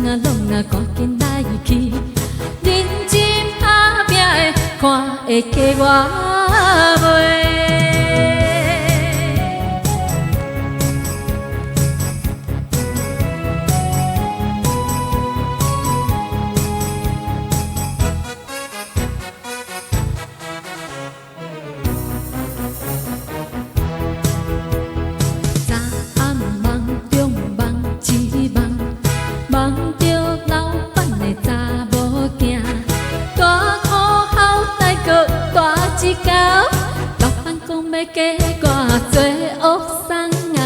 啊拢啊赶紧来去，认真打拼的，看会加我袂。梦着老板的查某囝，大裤后戴个大指甲，老板讲要加我做学生啊，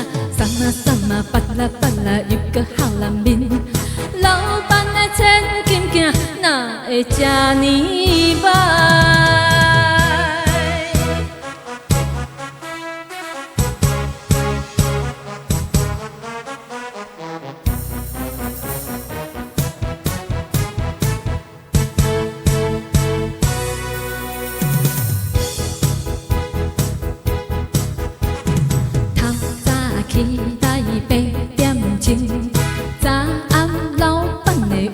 送啊巴拉巴拉又搁好人面，老板的千金囝哪会这呢歹？起来8点钟，早暗老板的有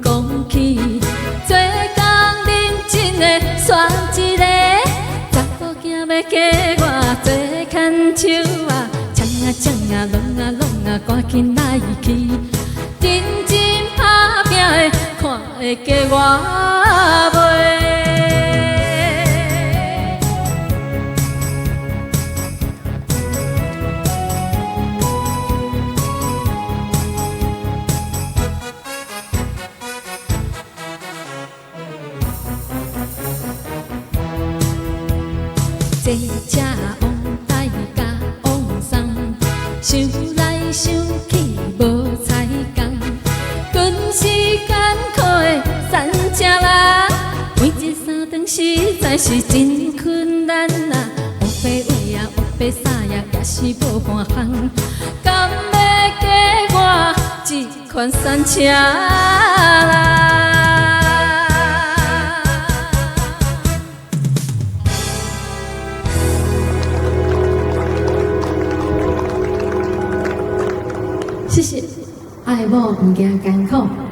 讲起，做工认真的选一个查甫囝要加我做牵手啊，抢啊拢啊赶紧来去，认真打拼的看会加我袂。坐车往台甲往送，想来想去无彩工，赶时间苦的三只人，每日3顿实在是真困难啊！黑白话啊，黑白衫呀，也是无半项，敢要加我一款三车人？谢谢，爱某唔惊艰苦。